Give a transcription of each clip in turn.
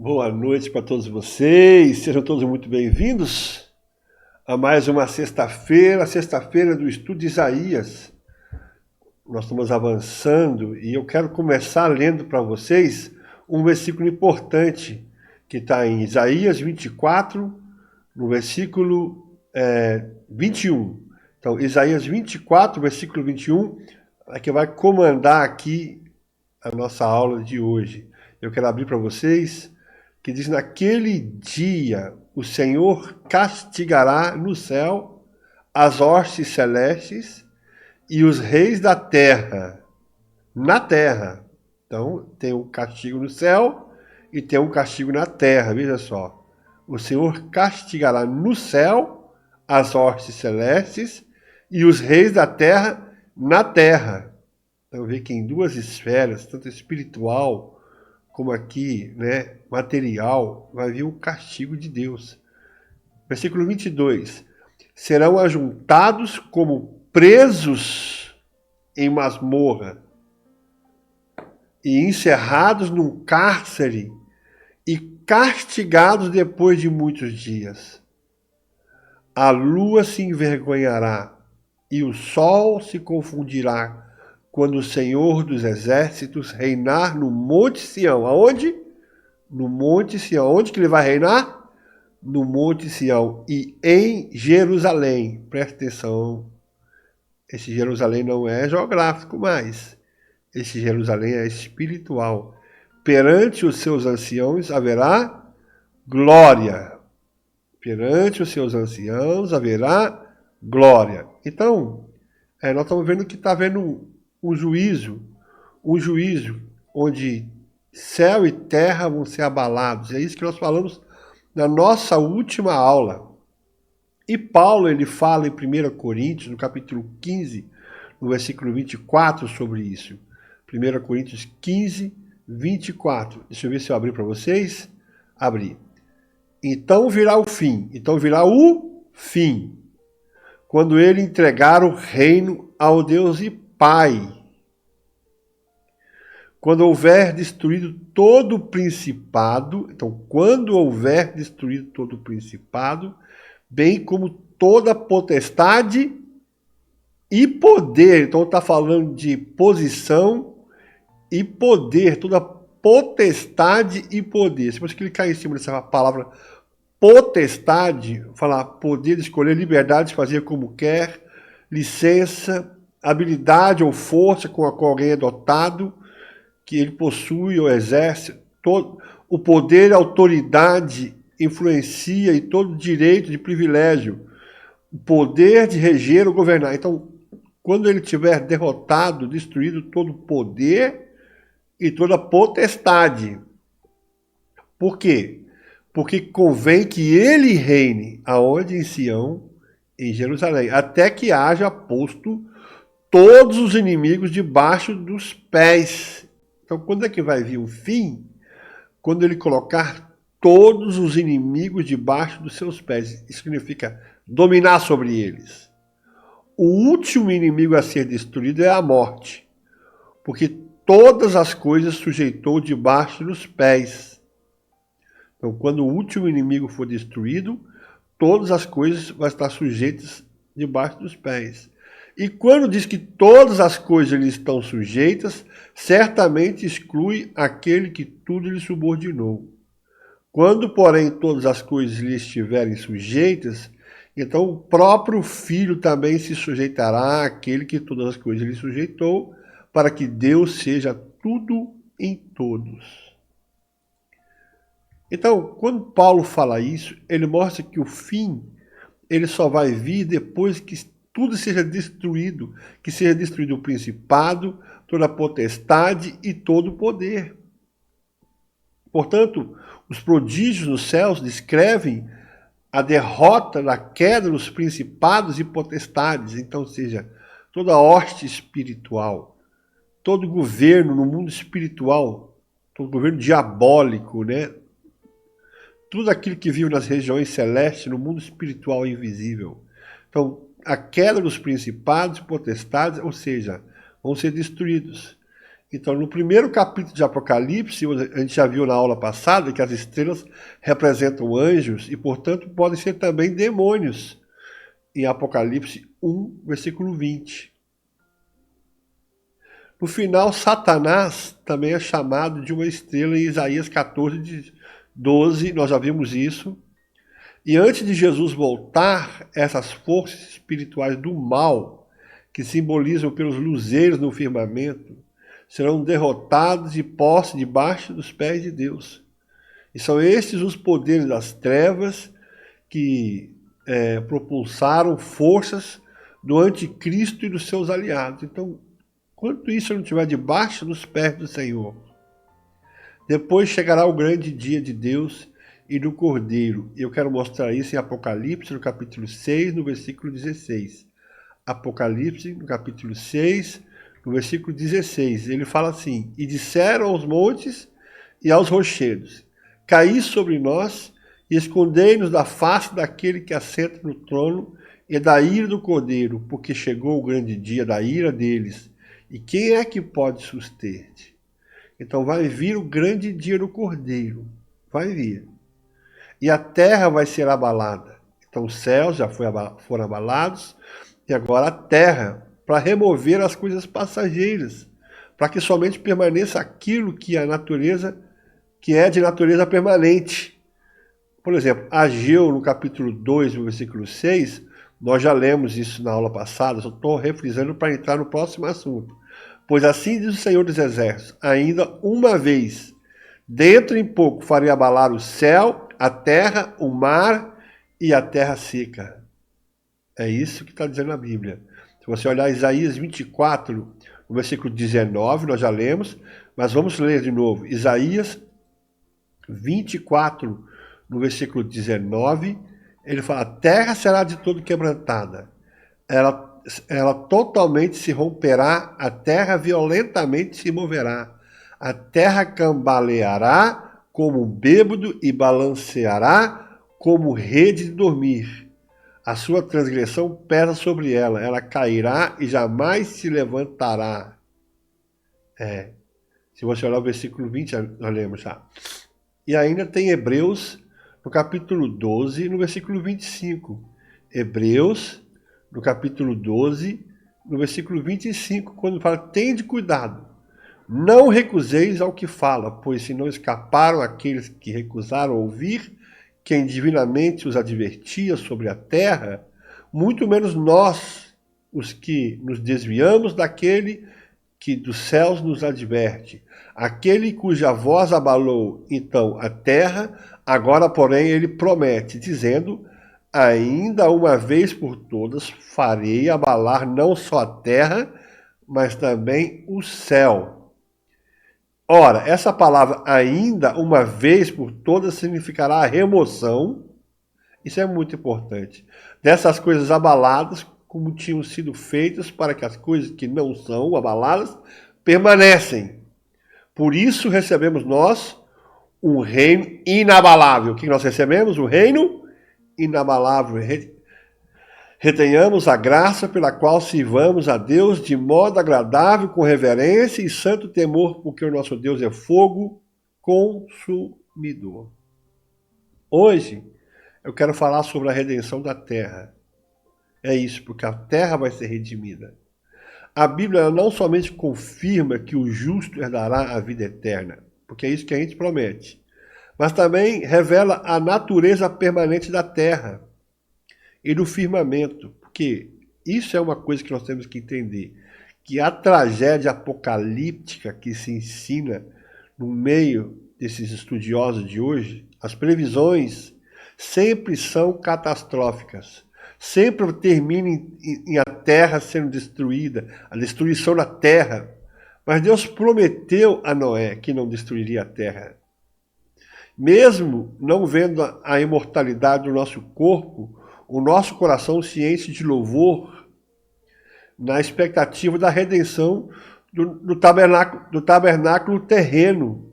Boa noite para todos vocês, sejam todos muito bem-vindos a mais uma sexta-feira, a sexta-feira do estudo de Isaías. Nós estamos avançando e eu quero começar lendo para vocês um versículo importante que está em Isaías 24, no versículo 21. Então, Isaías 24, versículo 21, é que vai comandar aqui a nossa aula de hoje. Eu quero abrir para vocês que diz: naquele dia o Senhor castigará no céu as hostes celestes e os reis da terra, na terra. Então tem um castigo no céu e tem um castigo na terra, veja só. O Senhor castigará no céu as hostes celestes e os reis da terra na terra. Então vê que em duas esferas, tanto espiritual como aqui, né, material, vai vir o castigo de Deus. Versículo 22. Serão ajuntados como presos em masmorra e encerrados num cárcere e castigados depois de muitos dias. A lua se envergonhará e o sol se confundirá quando o Senhor dos Exércitos reinar no Monte Sião. Aonde? No Monte Sião. Onde que ele vai reinar? No Monte Sião e em Jerusalém. Presta atenção. Esse Jerusalém não é geográfico mais. Esse Jerusalém é espiritual. Perante os seus anciãos haverá glória. Perante os seus anciãos haverá glória. Então, nós estamos vendo que está havendo um juízo onde céu e terra vão ser abalados. É isso que nós falamos na nossa última aula. E Paulo, ele fala em 1 Coríntios, no capítulo 15, no versículo 24, sobre isso. 1 Coríntios 15, 24. Deixa eu ver se eu abri para vocês. Abri. Então virá o fim. Então virá o fim. Quando ele entregar o reino ao Deus e Pai. Quando houver destruído todo o principado, então, quando houver destruído todo o principado, bem como toda potestade e poder, então está falando de posição e poder, toda potestade e poder. Se você clicar em cima dessa palavra potestade, falar poder de escolher, liberdade de fazer como quer, licença, habilidade ou força com a qual alguém é dotado, que ele possui ou exerce, todo o poder e autoridade influencia e todo direito de privilégio, o poder de reger ou governar. Então, quando ele tiver derrotado, destruído todo o poder e toda potestade. Por quê? Porque convém que ele reine aonde? Em Sião, em Jerusalém, até que haja posto todos os inimigos debaixo dos pés. Então, quando é que vai vir o fim? Quando ele colocar todos os inimigos debaixo dos seus pés. Isso significa dominar sobre eles. O último inimigo a ser destruído é a morte, porque todas as coisas sujeitou debaixo dos pés. Então, quando o último inimigo for destruído, todas as coisas vão estar sujeitas debaixo dos pés. E quando diz que todas as coisas lhe estão sujeitas, certamente exclui aquele que tudo lhe subordinou. Quando, porém, todas as coisas lhe estiverem sujeitas, então o próprio Filho também se sujeitará àquele que todas as coisas lhe sujeitou, para que Deus seja tudo em todos. Então, quando Paulo fala isso, ele mostra que o fim ele só vai vir depois que tudo seja destruído, que seja destruído o principado, toda a potestade e todo o poder. Portanto, os prodígios nos céus descrevem a derrota da queda dos principados e potestades, então, seja, toda a hoste espiritual, todo governo no mundo espiritual, todo governo diabólico, né? Tudo aquilo que vive nas regiões celestes, no mundo espiritual invisível. Então, a queda dos principados e potestades, ou seja, vão ser destruídos. Então, no primeiro capítulo de Apocalipse, a gente já viu na aula passada que as estrelas representam anjos e, portanto, podem ser também demônios, em Apocalipse 1, versículo 20. No final, Satanás também é chamado de uma estrela em Isaías 14, 12, nós já vimos isso. E antes de Jesus voltar, essas forças espirituais do mal, que simbolizam pelos luzeiros no firmamento, serão derrotados e postos debaixo dos pés de Deus. E são estes os poderes das trevas que propulsaram forças do anticristo e dos seus aliados. Então, enquanto isso não estiver debaixo dos pés do Senhor, depois chegará o grande dia de Deus e do Cordeiro. E eu quero mostrar isso em Apocalipse, no capítulo 6, no versículo 16. Apocalipse, no capítulo 6, no versículo 16. Ele fala assim: E disseram aos montes e aos rochedos: Caí sobre nós e escondei-nos da face daquele que assenta no trono e da ira do Cordeiro, porque chegou o grande dia da ira deles. E quem é que pode suster-te? Então vai vir o grande dia do Cordeiro. Vai vir. E a terra vai ser abalada. Então os céus já foram abalados, e agora a terra, para remover as coisas passageiras, para que somente permaneça aquilo que a natureza, que é de natureza permanente. Por exemplo, Ageu, no capítulo 2, no versículo 6, nós já lemos isso na aula passada, só estou refrisando para entrar no próximo assunto. Pois assim diz o Senhor dos Exércitos: ainda uma vez, dentro em pouco, farei abalar o céu, a terra, o mar e a terra seca. É isso que está dizendo a Bíblia. Se você olhar Isaías 24, no versículo 19, nós já lemos, mas vamos ler de novo. Isaías 24, no versículo 19, ele fala: a terra será de todo quebrantada, ela totalmente se romperá, a terra violentamente se moverá, a terra cambaleará como um bêbado e balanceará como rede de dormir. A sua transgressão pesa sobre ela, ela cairá e jamais se levantará. Se você olhar o versículo 20, nós lemos já. E ainda tem Hebreus, no capítulo 12, no versículo 25. Hebreus, no capítulo 12, no versículo 25, quando fala: tende cuidado, não recuseis ao que fala, pois se não escaparam aqueles que recusaram ouvir quem divinamente os advertia sobre a terra, muito menos nós, os que nos desviamos daquele que dos céus nos adverte, aquele cuja voz abalou então a terra, agora porém ele promete, dizendo: ainda uma vez por todas farei abalar não só a terra, mas também o céu. Ora, essa palavra ainda uma vez por todas significará a remoção, isso é muito importante, dessas coisas abaladas, como tinham sido feitas, para que as coisas que não são abaladas permanecem. Por isso recebemos nós um reino inabalável. O que nós recebemos? Um reino inabalável. Retenhamos a graça pela qual sirvamos a Deus de modo agradável, com reverência e santo temor, porque o nosso Deus é fogo consumidor. Hoje eu quero falar sobre a redenção da terra. É isso, porque a terra vai ser redimida. A Bíblia não somente confirma que o justo herdará a vida eterna, porque é isso que a gente promete, mas também revela a natureza permanente da terra e do firmamento, porque isso é uma coisa que nós temos que entender, que a tragédia apocalíptica que se ensina no meio desses estudiosos de hoje, as previsões sempre são catastróficas, sempre termina em a terra sendo destruída, a destruição da terra. Mas Deus prometeu a Noé que não destruiria a terra. Mesmo não vendo a imortalidade do nosso corpo, o nosso coração se enche de louvor na expectativa da redenção do tabernáculo terreno.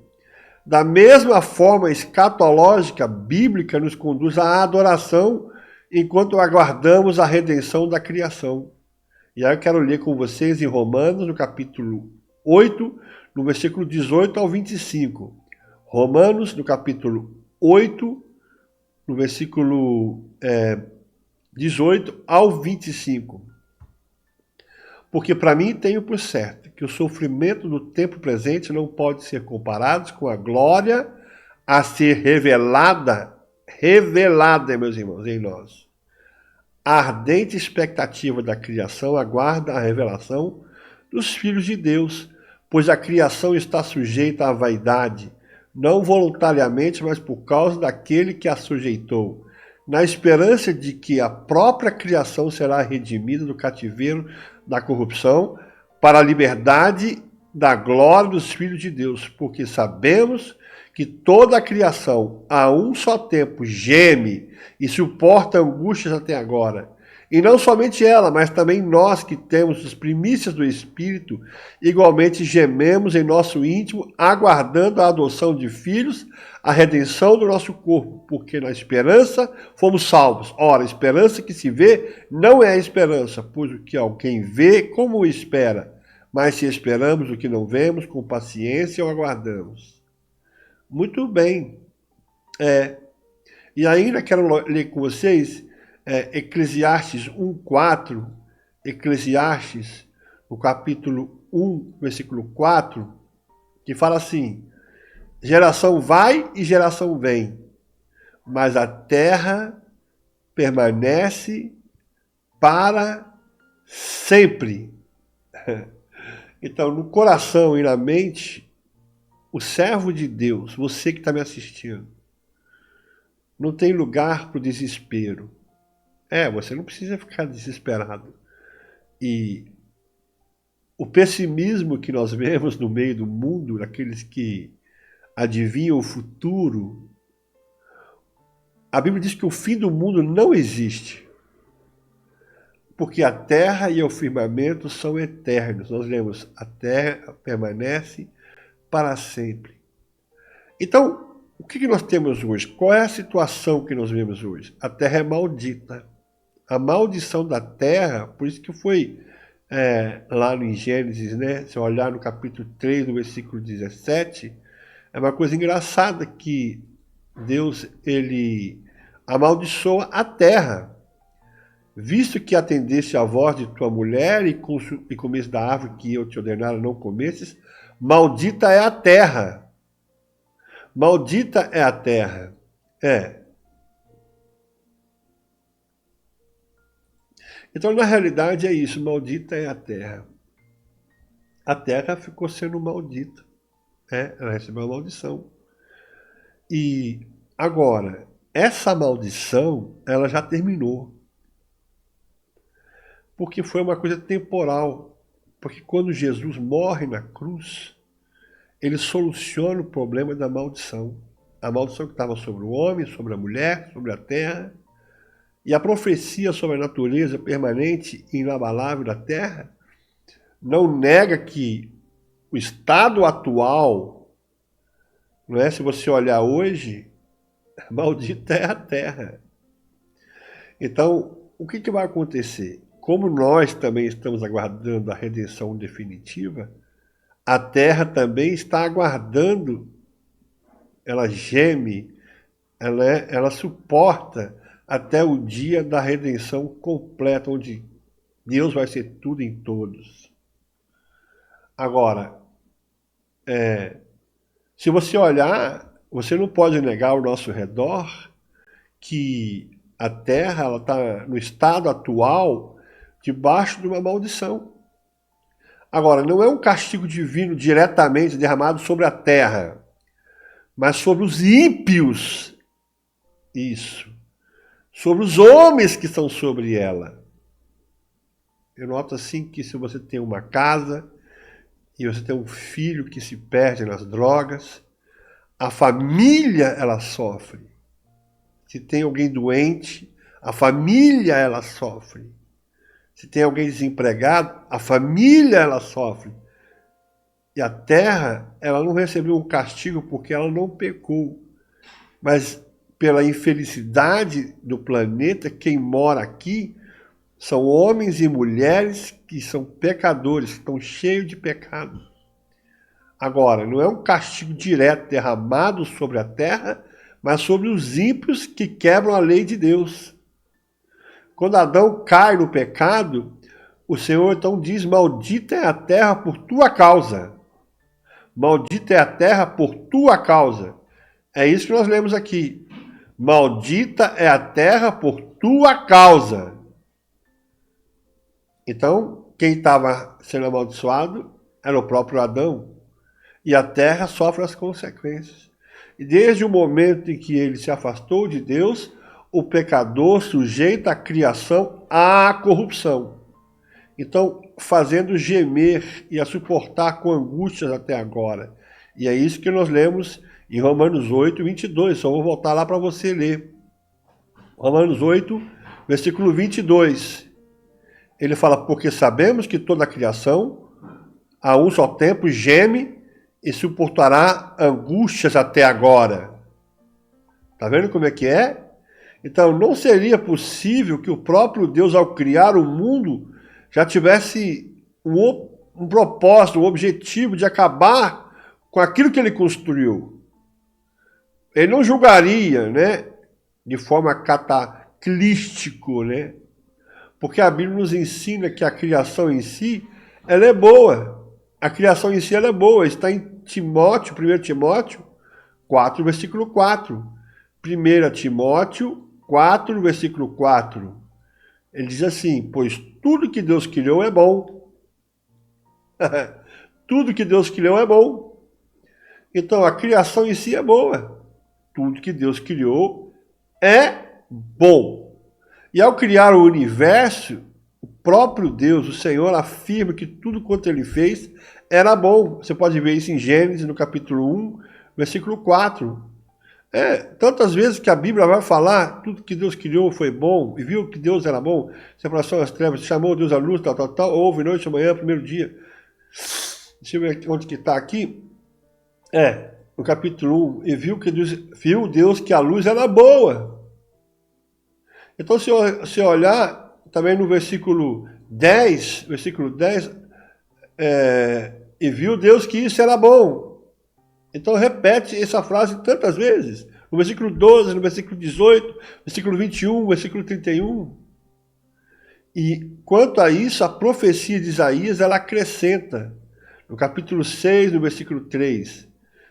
Da mesma forma escatológica, bíblica, nos conduz à adoração enquanto aguardamos a redenção da criação. E aí eu quero ler com vocês em Romanos, no capítulo 8, no versículo 18 ao 25. Romanos, no capítulo 8, no versículo 18 ao 25. Porque para mim tenho por certo que o sofrimento do tempo presente não pode ser comparado com a glória a ser revelada, meus irmãos, em nós. A ardente expectativa da criação aguarda a revelação dos filhos de Deus, pois a criação está sujeita à vaidade, não voluntariamente, mas por causa daquele que a sujeitou, na esperança de que a própria criação será redimida do cativeiro da corrupção para a liberdade da glória dos filhos de Deus, porque sabemos que toda a criação a um só tempo geme e suporta angústias até agora. E não somente ela, mas também nós que temos as primícias do Espírito, igualmente gememos em nosso íntimo, aguardando a adoção de filhos, a redenção do nosso corpo, porque na esperança fomos salvos. Ora, a esperança que se vê não é a esperança, pois o que alguém vê, como o espera? Mas se esperamos o que não vemos, com paciência o aguardamos. Muito bem. E ainda quero ler com vocês Eclesiastes 1:4, Eclesiastes, no capítulo 1, versículo 4, que fala assim: geração vai e geração vem, mas a terra permanece para sempre. Então, no coração e na mente, o servo de Deus, você que está me assistindo, não tem lugar para o desespero. Você não precisa ficar desesperado. E o pessimismo que nós vemos no meio do mundo, daqueles que adivinham o futuro, a Bíblia diz que o fim do mundo não existe, porque a terra e o firmamento são eternos. Nós lemos, a terra permanece para sempre. Então, o que nós temos hoje? Qual é a situação que nós vemos hoje? A terra é maldita. A maldição da terra, por isso que foi lá em Gênesis, né? Se olhar no capítulo 3, no versículo 17, é uma coisa engraçada que Deus, ele amaldiçoa a terra. Visto que atendeste à voz de tua mulher e comeste da árvore que eu te ordenara não comesses, maldita é a terra. Maldita é a terra. Então, na realidade, é isso. Maldita é a terra. A terra ficou sendo maldita. Ela recebeu uma maldição. E agora, essa maldição, ela já terminou. Porque foi uma coisa temporal. Porque quando Jesus morre na cruz, ele soluciona o problema da maldição. A maldição que estava sobre o homem, sobre a mulher, sobre a terra. E a profecia sobre a natureza permanente e inabalável da terra não nega que o estado atual, não é? Se você olhar hoje, maldita é a terra. Então, o que vai acontecer? Como nós também estamos aguardando a redenção definitiva, a terra também está aguardando, ela geme, ela suporta até o dia da redenção completa, onde Deus vai ser tudo em todos. Agora, se você olhar, você não pode negar ao nosso redor que a terra está no estado atual debaixo de uma maldição. Agora, não é um castigo divino diretamente derramado sobre a terra, mas sobre os ímpios. Isso. Sobre os homens que estão sobre ela. Eu noto assim que se você tem uma casa e você tem um filho que se perde nas drogas, a família ela sofre. Se tem alguém doente, a família ela sofre. Se tem alguém desempregado, a família ela sofre. E a terra, ela não recebeu um castigo porque ela não pecou, mas pela infelicidade do planeta, quem mora aqui são homens e mulheres que são pecadores, que estão cheios de pecado. Agora, não é um castigo direto derramado sobre a terra, mas sobre os ímpios que quebram a lei de Deus. Quando Adão cai no pecado, o Senhor então diz: maldita é a terra por tua causa. Maldita é a terra por tua causa. É isso que nós lemos aqui. Maldita é a terra por tua causa. Então, quem estava sendo amaldiçoado era o próprio Adão. E a terra sofre as consequências. E desde o momento em que ele se afastou de Deus, o pecador sujeita a criação à corrupção. Então, fazendo gemer e a suportar com angústias até agora. E é isso que nós lemos em Romanos 8, 22. Só vou voltar lá para você ler. Romanos 8, versículo 22. Ele fala: porque sabemos que toda a criação, a um só tempo, geme e suportará angústias até agora. Tá vendo como é que é? Então, não seria possível que o próprio Deus, ao criar o mundo, já tivesse um propósito, um objetivo de acabar com aquilo que ele construiu. Ele não julgaria, né, de forma cataclístico, né? Porque a Bíblia nos ensina que a criação em si, ela é boa. A criação em si ela é boa. Está em Timóteo, 1 Timóteo 4, versículo 4. 1 Timóteo 4, versículo 4. Ele diz assim: pois tudo que Deus criou é bom. Tudo que Deus criou é bom. Então a criação em si é boa. Tudo que Deus criou é bom. E ao criar o universo, o próprio Deus, o Senhor, afirma que tudo quanto ele fez era bom. Você pode ver isso em Gênesis, no capítulo 1, versículo 4. Tantas vezes que a Bíblia vai falar, tudo que Deus criou foi bom, e viu que Deus era bom, separação das trevas, chamou Deus à luz, tal, houve noite, manhã, primeiro dia. Deixa eu ver onde que está aqui. No capítulo 1, e viu Deus que a luz era boa. Então, se você olhar também no versículo 10, e viu Deus que isso era bom. Então, repete essa frase tantas vezes. No versículo 12, no versículo 18, versículo 21, versículo 31. E quanto a isso, a profecia de Isaías, ela acrescenta. No capítulo 6, no versículo 3.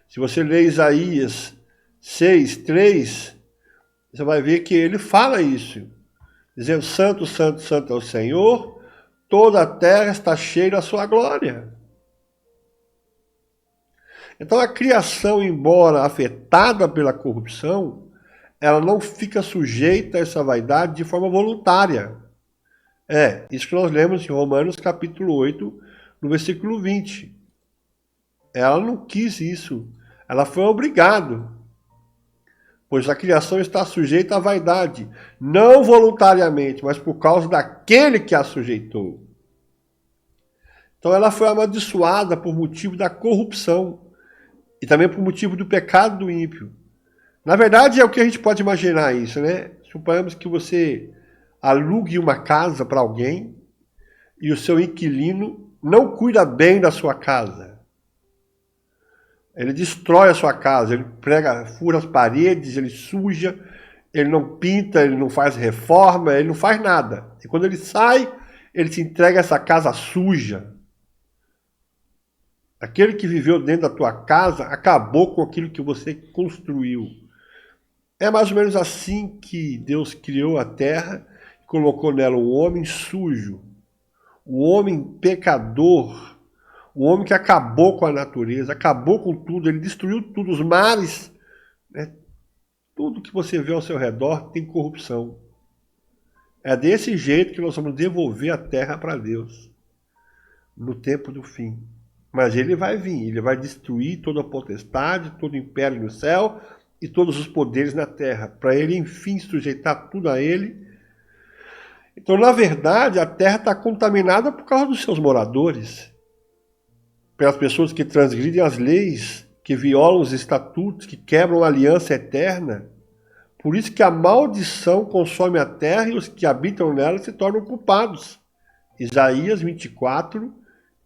Se você ler Isaías 6, 3... você vai ver que ele fala isso, dizendo: santo, santo, santo é o Senhor, toda a terra está cheia da sua glória. Então a criação, embora afetada pela corrupção, ela não fica sujeita a essa vaidade de forma voluntária. Isso que nós lemos em Romanos capítulo 8, no versículo 20. Ela não quis isso, ela foi obrigada. Pois a criação está sujeita à vaidade, não voluntariamente, mas por causa daquele que a sujeitou. Então ela foi amaldiçoada por motivo da corrupção e também por motivo do pecado do ímpio. Na verdade, é o que a gente pode imaginar isso, né? Suponhamos que você alugue uma casa para alguém e o seu inquilino não cuida bem da sua casa. Ele destrói a sua casa, ele fura as paredes, ele suja, ele não pinta, ele não faz reforma, ele não faz nada. E quando ele sai, ele te entrega essa casa suja. Aquele que viveu dentro da tua casa acabou com aquilo que você construiu. É mais ou menos assim que Deus criou a terra e colocou nela um homem sujo, um homem pecador, o homem que acabou com a natureza, acabou com tudo, ele destruiu tudo, os mares, né? Tudo que você vê ao seu redor tem corrupção. É desse jeito que nós vamos devolver a terra para Deus, no tempo do fim. Mas ele vai vir, ele vai destruir toda a potestade, todo o império no céu e todos os poderes na terra, para ele, enfim, sujeitar tudo a ele. Então, na verdade, a terra está contaminada por causa dos seus moradores, pelas pessoas que transgridem as leis, que violam os estatutos, que quebram a aliança eterna. Por isso que a maldição consome a terra e os que habitam nela se tornam culpados. Isaías 24,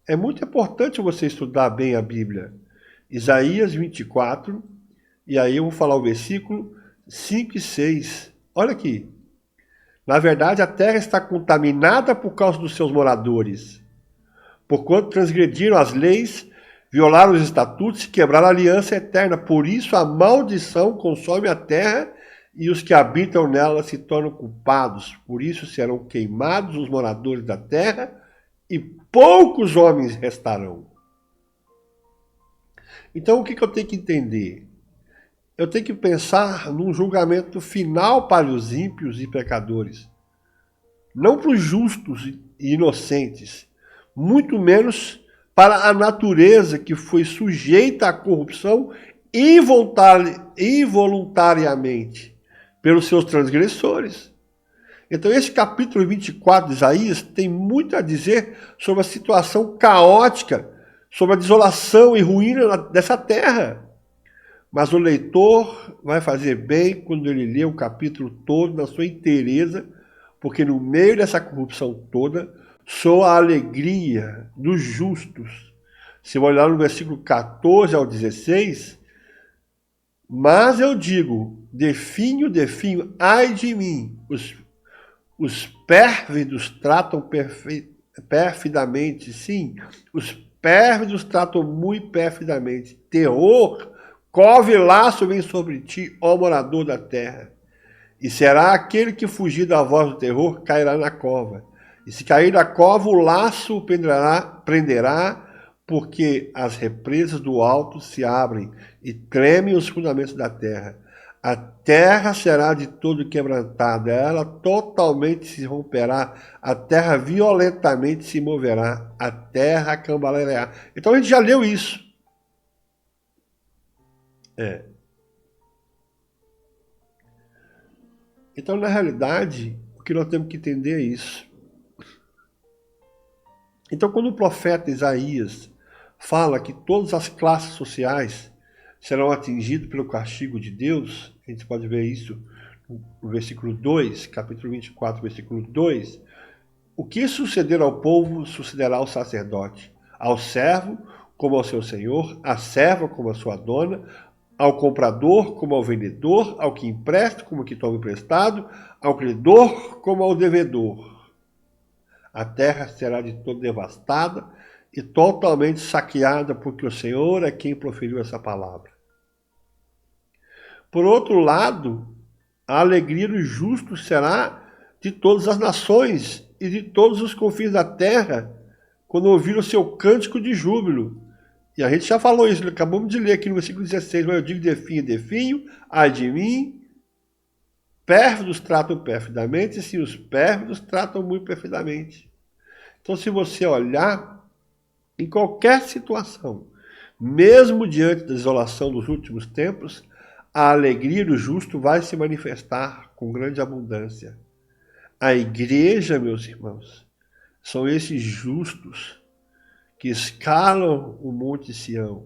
é muito importante você estudar bem a Bíblia. Isaías 24, e aí eu vou falar o versículo 5 e 6. Olha aqui. Na verdade, a terra está contaminada por causa dos seus moradores, porquanto transgrediram as leis, violaram os estatutos e quebraram a aliança eterna. Por isso a maldição consome a terra e os que habitam nela se tornam culpados. Por isso serão queimados os moradores da terra e poucos homens restarão. Então o que eu tenho que entender? Eu tenho que pensar num julgamento final para os ímpios e pecadores. Não para os justos e inocentes. Muito menos para a natureza que foi sujeita à corrupção involuntariamente pelos seus transgressores. Então esse capítulo 24 de Isaías tem muito a dizer sobre a situação caótica, sobre a desolação e ruína dessa terra. Mas o leitor vai fazer bem quando ele lê o capítulo todo na sua inteireza, porque no meio dessa corrupção toda, soa a alegria dos justos. Se eu olhar no versículo 14 ao 16, mas eu digo, definho, ai de mim, os pérfidos tratam perfidamente, sim, os pérfidos tratam muito perfidamente. Terror, cove e laço vem sobre ti, ó morador da terra. E será aquele que fugir da voz do terror, cairá na cova. E se cair na cova, o laço o prenderá, porque as represas do alto se abrem e tremem os fundamentos da terra. A terra será de todo quebrantada, ela totalmente se romperá, a terra violentamente se moverá, a terra cambaleará. Então a gente já leu isso. Então, na realidade, o que nós temos que entender é isso. Então, quando o profeta Isaías fala que todas as classes sociais serão atingidas pelo castigo de Deus, a gente pode ver isso no versículo 2, capítulo 24, versículo 2. O que suceder ao povo, sucederá ao sacerdote, ao servo como ao seu senhor, à serva como à sua dona, ao comprador como ao vendedor, ao que empresta como ao que toma emprestado, ao credor como ao devedor. A terra será de todo devastada e totalmente saqueada, porque o Senhor é quem proferiu essa palavra. Por outro lado, a alegria dos justos será de todas as nações e de todos os confins da terra, quando ouviram o seu cântico de júbilo. E a gente já falou isso, acabamos de ler aqui no versículo 16, mas eu digo definho, ai de mim, pérfidos tratam perfidamente, sim, os pérfidos tratam muito perfidamente. Então, se você olhar, em qualquer situação, mesmo diante da desolação dos últimos tempos, a alegria do justo vai se manifestar com grande abundância. A igreja, meus irmãos, são esses justos que escalam o monte Sião,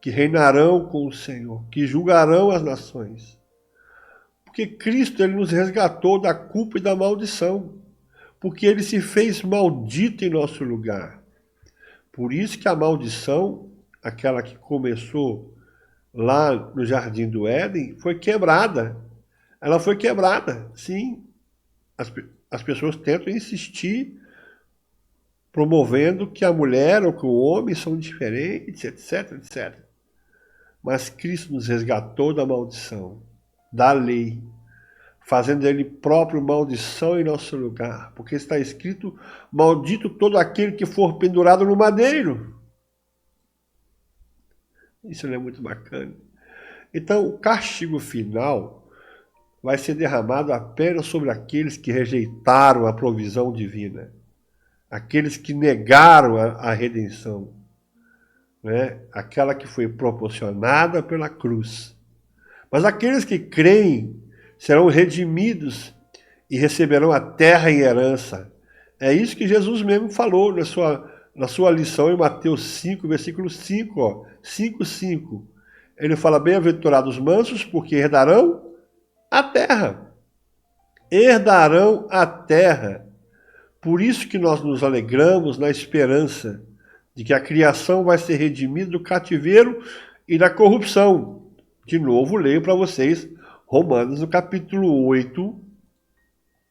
que reinarão com o Senhor, que julgarão as nações. Porque Cristo, ele nos resgatou da culpa e da maldição, porque ele se fez maldito em nosso lugar. Por isso que a maldição, aquela que começou lá no Jardim do Éden, foi quebrada. Ela foi quebrada, sim. As pessoas tentam insistir promovendo que a mulher ou que o homem são diferentes, etc, etc. Mas Cristo nos resgatou da maldição, da lei, fazendo ele próprio maldição em nosso lugar, porque está escrito, maldito todo aquele que for pendurado no madeiro. Isso não é muito bacana. Então, o castigo final vai ser derramado apenas sobre aqueles que rejeitaram a provisão divina. Aqueles que negaram a redenção, né? Aquela que foi proporcionada pela cruz. Mas aqueles que creem serão redimidos e receberão a terra em herança. É isso que Jesus mesmo falou na sua lição em Mateus 5, versículo 5, 5. Ele fala, bem-aventurados mansos, porque herdarão a terra. Herdarão a terra. Por isso que nós nos alegramos na esperança de que a criação vai ser redimida do cativeiro e da corrupção. De novo, leio para vocês Romanos, no capítulo 8,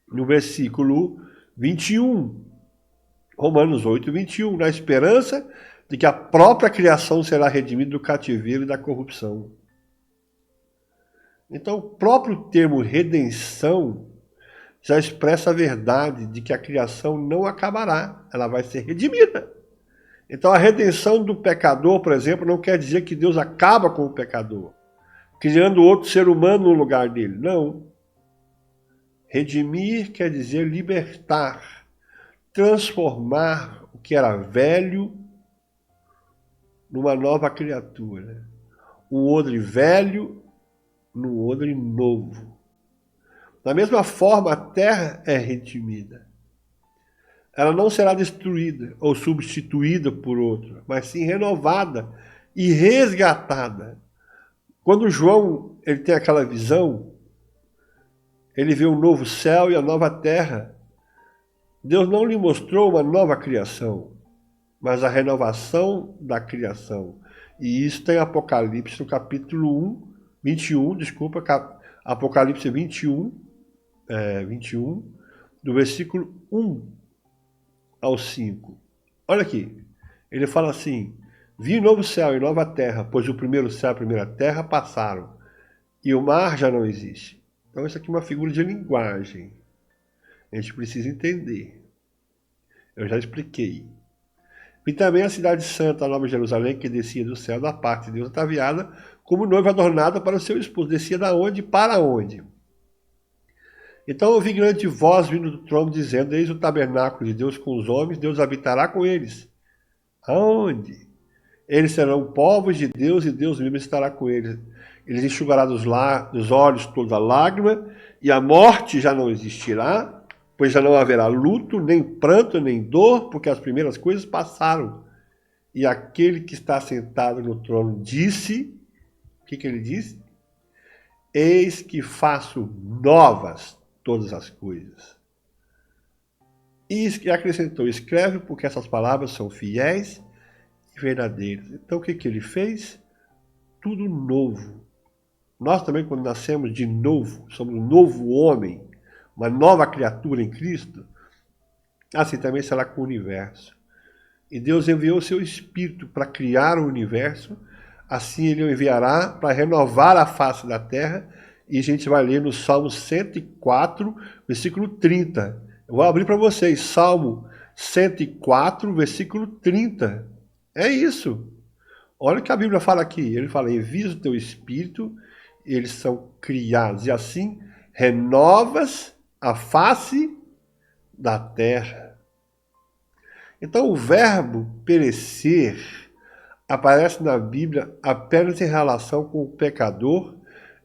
no versículo 21. Romanos 8, 21. Na esperança de que a própria criação será redimida do cativeiro e da corrupção. Então, o próprio termo redenção já expressa a verdade de que a criação não acabará, ela vai ser redimida. Então, a redenção do pecador, por exemplo, não quer dizer que Deus acaba com o pecador, criando outro ser humano no lugar dele. Não. Redimir quer dizer libertar, transformar o que era velho numa nova criatura. Um odre velho num odre novo. Da mesma forma, a terra é redimida. Ela não será destruída ou substituída por outra, mas sim renovada e resgatada. Quando João ele tem aquela visão, ele vê um novo céu e a nova terra. Deus não lhe mostrou uma nova criação, mas a renovação da criação. E isso tem Apocalipse no capítulo 21, Apocalipse 21, 21, do versículo 1 ao 5. Olha aqui, ele fala assim: vi novo céu e nova terra, pois o primeiro céu e a primeira terra passaram, e o mar já não existe. Então isso aqui é uma figura de linguagem. A gente precisa entender. Eu já expliquei. E também a cidade santa, a Nova Jerusalém, que descia do céu da parte de Deus, ataviada como noiva adornada para o seu esposo. Descia da onde para onde? Então ouvi grande voz vindo do trono dizendo: eis o tabernáculo de Deus com os homens, Deus habitará com eles. Aonde? Eles serão povos de Deus e Deus mesmo estará com eles. Eles enxugará dos olhos toda lágrima, e a morte já não existirá, pois já não haverá luto, nem pranto, nem dor, porque as primeiras coisas passaram. E aquele que está sentado no trono disse, o que ele disse? Eis que faço novas todas as coisas. E acrescentou: escreve, porque essas palavras são fiéis e verdadeiras. Então o que ele fez? Tudo novo. Nós também, quando nascemos de novo, somos um novo homem, uma nova criatura em Cristo, assim também será com o universo. E Deus enviou o seu Espírito para criar o universo, assim ele o enviará para renovar a face da terra, e a gente vai ler no Salmo 104, versículo 30. Eu vou abrir para vocês, Salmo 104, versículo 30. É isso. Olha o que a Bíblia fala aqui. Ele fala: envia o teu Espírito, eles são criados, e assim renovas a face da terra. Então o verbo perecer aparece na Bíblia apenas em relação com o pecador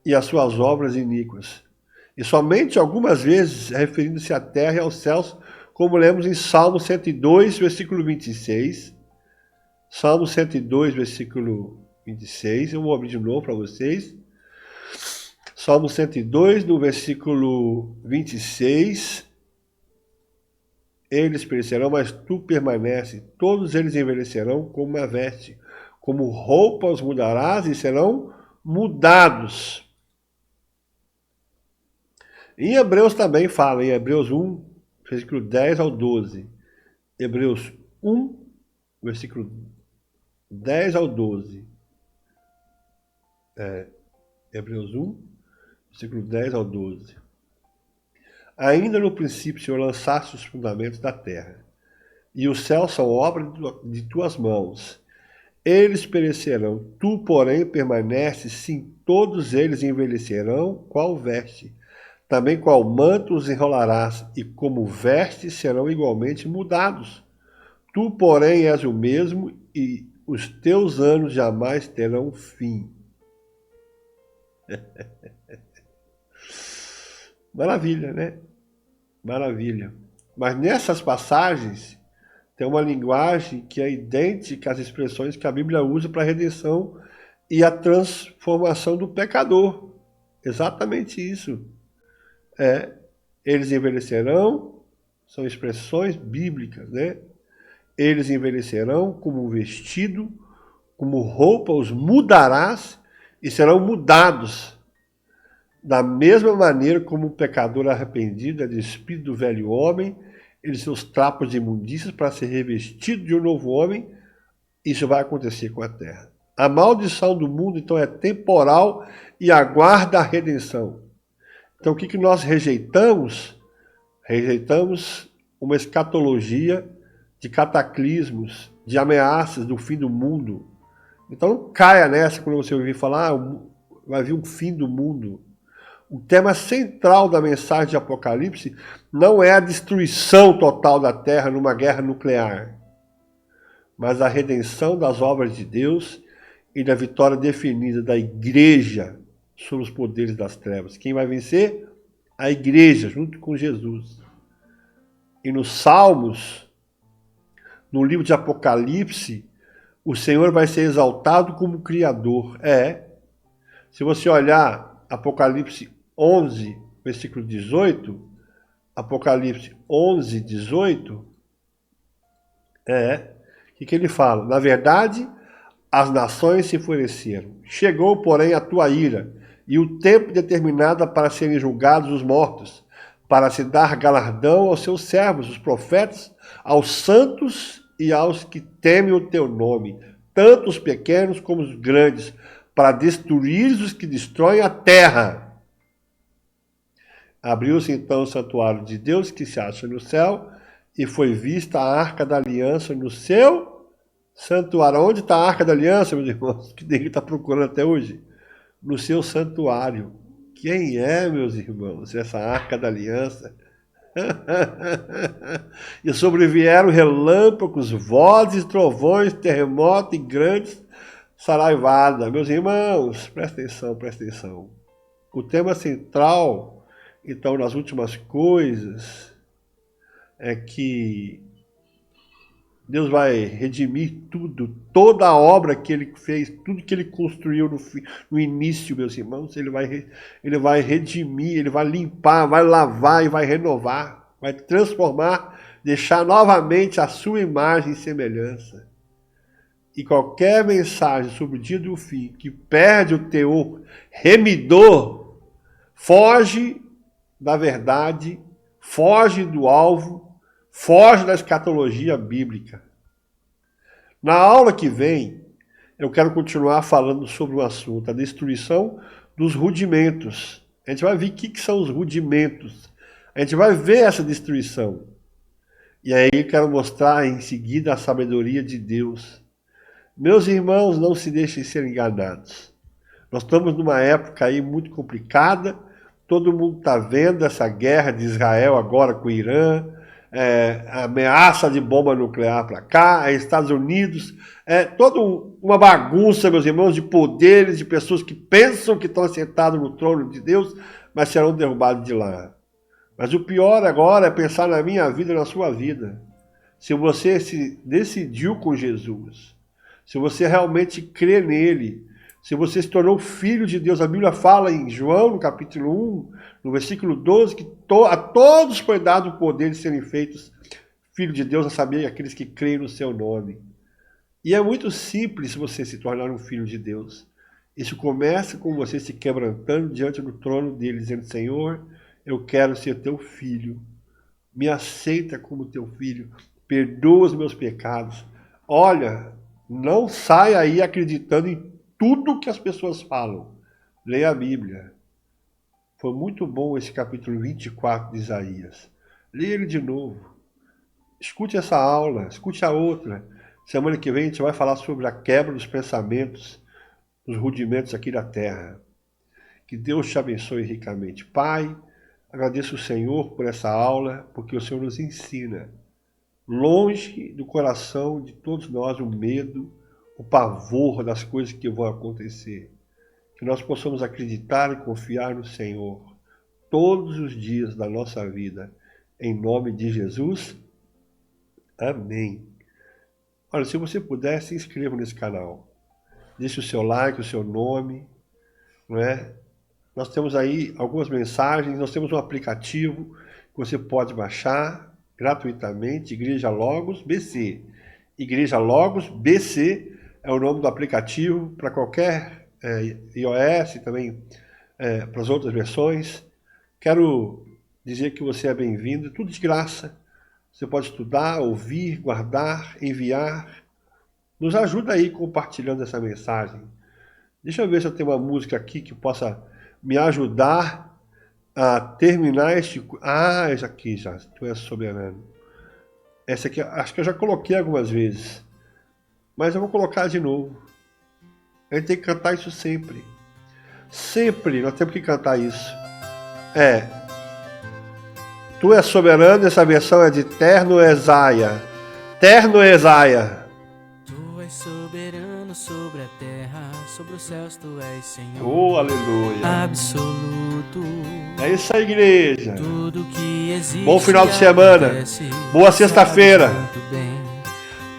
e as suas obras iníquas. E somente algumas vezes referindo-se à terra e aos céus, como lemos em Salmo 102, versículo 26. Salmo 102, versículo 26. Eu vou abrir de novo para vocês. Salmo 102, no versículo 26. Eles perecerão, mas tu permanece. Todos eles envelhecerão como uma veste. Como roupa os mudarás e serão mudados. Em Hebreus também fala, em Hebreus 1, versículo 10 ao 12. Hebreus 1, versículo 10 ao 12. Hebreus 1, versículo 10 ao 12. Ainda no princípio, Senhor, lançaste os fundamentos da terra, e os céus são obra de tuas mãos. Eles perecerão, tu, porém, permaneces, sim, todos eles envelhecerão, qual veste. Também qual manto os enrolarás, e como vestes serão igualmente mudados. Tu, porém, és o mesmo, e os teus anos jamais terão fim. Maravilha, né? Maravilha. Mas nessas passagens tem uma linguagem que é idêntica às expressões que a Bíblia usa para a redenção e a transformação do pecador. Exatamente isso. Eles envelhecerão, são expressões bíblicas, né? Eles envelhecerão como um vestido, como roupa os mudarás e serão mudados. Da mesma maneira como um pecador arrependido é despido do velho homem e de seus trapos de imundícias para ser revestido de um novo homem, isso vai acontecer com a terra. A maldição do mundo, então, é temporal e aguarda a redenção. Então, o que nós rejeitamos? Rejeitamos uma escatologia de cataclismos, de ameaças do fim do mundo. Então, não caia nessa quando você ouvir falar, vai vir um fim do mundo. O tema central da mensagem de Apocalipse não é a destruição total da Terra numa guerra nuclear, mas a redenção das obras de Deus e da vitória definida da igreja sobre os poderes das trevas. Quem vai vencer? A igreja, junto com Jesus. E nos Salmos, no livro de Apocalipse, o Senhor vai ser exaltado como Criador. Se você olhar Apocalipse 11, versículo 18, Apocalipse 11, 18, o que ele fala? Na verdade, as nações se enfureceram. Chegou, porém, a tua ira, e o tempo determinado para serem julgados os mortos, para se dar galardão aos seus servos, os profetas, aos santos e aos que temem o teu nome, tanto os pequenos como os grandes, para destruir os que destroem a terra. Abriu-se então o santuário de Deus que se acha no céu, e foi vista a arca da aliança no seu santuário. Onde está a arca da aliança, meus irmãos? Que ninguém está procurando até hoje. No seu santuário. Quem é, meus irmãos, essa arca da aliança? E sobrevieram relâmpagos, vozes, trovões, terremoto e grandes saraivadas. Meus irmãos, presta atenção, presta atenção. O tema central, então, nas últimas coisas, é que Deus vai redimir tudo, toda a obra que ele fez, tudo que ele construiu no início, meus irmãos, ele vai redimir, ele vai limpar, vai lavar e vai renovar, vai transformar, deixar novamente a sua imagem e semelhança. E qualquer mensagem sobre o dia do fim que perde o teor remidor, foge da verdade, foge do alvo, foge da escatologia bíblica. Na aula que vem, eu quero continuar falando sobre o assunto, a destruição dos rudimentos. A gente vai ver o que são os rudimentos. A gente vai ver essa destruição. E aí eu quero mostrar em seguida a sabedoria de Deus. Meus irmãos, não se deixem ser enganados. Nós estamos numa época aí muito complicada. Todo mundo está vendo essa guerra de Israel agora com o Irã, a ameaça de bomba nuclear para cá, Estados Unidos, toda uma bagunça, meus irmãos, de poderes, de pessoas que pensam que estão sentados no trono de Deus, mas serão derrubados de lá. Mas o pior agora é pensar na minha vida e na sua vida. Se você se decidiu com Jesus, se você realmente crê nele, se você se tornou filho de Deus, a Bíblia fala em João, no capítulo 1, no versículo 12, que a todos foi dado o poder de serem feitos filho de Deus, a saber, aqueles que creem no seu nome. E é muito simples você se tornar um filho de Deus. Isso começa com você se quebrantando diante do trono dele, dizendo: Senhor, eu quero ser teu filho, me aceita como teu filho, perdoa os meus pecados. Olha, não saia aí acreditando em tudo que as pessoas falam. Leia a Bíblia. Foi muito bom esse capítulo 24 de Isaías. Leia ele de novo. Escute essa aula, escute a outra. Semana que vem a gente vai falar sobre a quebra dos pensamentos, dos rudimentos aqui da terra. Que Deus te abençoe ricamente. Pai, agradeço o Senhor por essa aula, porque o Senhor nos ensina. Longe do coração de todos nós o medo, o pavor das coisas que vão acontecer. Que nós possamos acreditar e confiar no Senhor todos os dias da nossa vida. Em nome de Jesus. Amém. Olha, se você puder, se inscreva nesse canal. Deixe o seu like, o seu nome. Não é? Nós temos aí algumas mensagens, nós temos um aplicativo que você pode baixar gratuitamente, Igreja Logos BC. Igreja Logos, BC é o nome do aplicativo para qualquer iOS, também para as outras versões. Quero dizer que você é bem-vindo, tudo de graça. Você pode estudar, ouvir, guardar, enviar. Nos ajuda aí compartilhando essa mensagem. Deixa eu ver se eu tenho uma música aqui que possa me ajudar a terminar este... Ah, essa aqui já, Tu és soberano. Essa aqui, acho que eu já coloquei algumas vezes. Mas eu vou colocar de novo. A gente tem que cantar isso sempre. Sempre nós temos que cantar isso. Tu és soberano, essa versão é de Terno Esaia. Terno Esaia. Tu és soberano sobre a terra, sobre os céus tu és Senhor. Oh, aleluia. Absoluto. É isso aí, igreja. Tudo que existe. Bom final de semana. Acontece, Boa sexta-feira.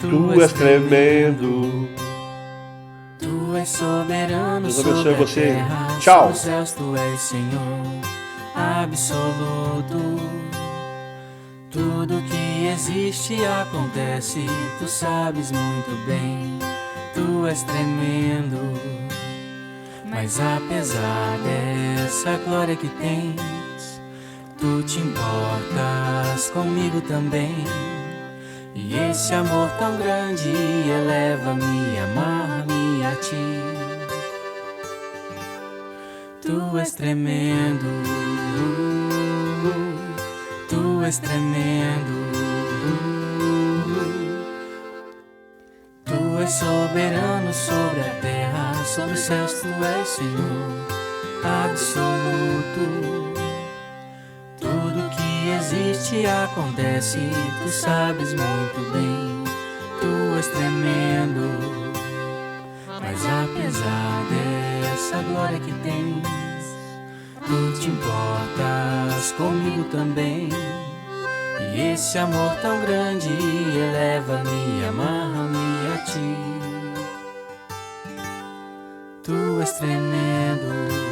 Tu és tremendo. Tu és soberano Deus abençoe sobre a você. terra, Tchau. sobre os céus tu és Senhor. Absoluto. Tudo que existe acontece, tu sabes muito bem, tu és tremendo. Mas apesar dessa glória que tens, tu te importas comigo também. E esse amor tão grande eleva-me, amar-me a ti. Tu és tremendo, tu és tremendo. Tu és soberano sobre a terra, sobre os céus tu és Senhor absoluto. Tudo que existe acontece, tu sabes muito bem, tu és tremendo. Mas apesar dessa glória que tens, tu te importas comigo também. E esse amor tão grande eleva-me, amarra-me a ti. Tu és tremendo.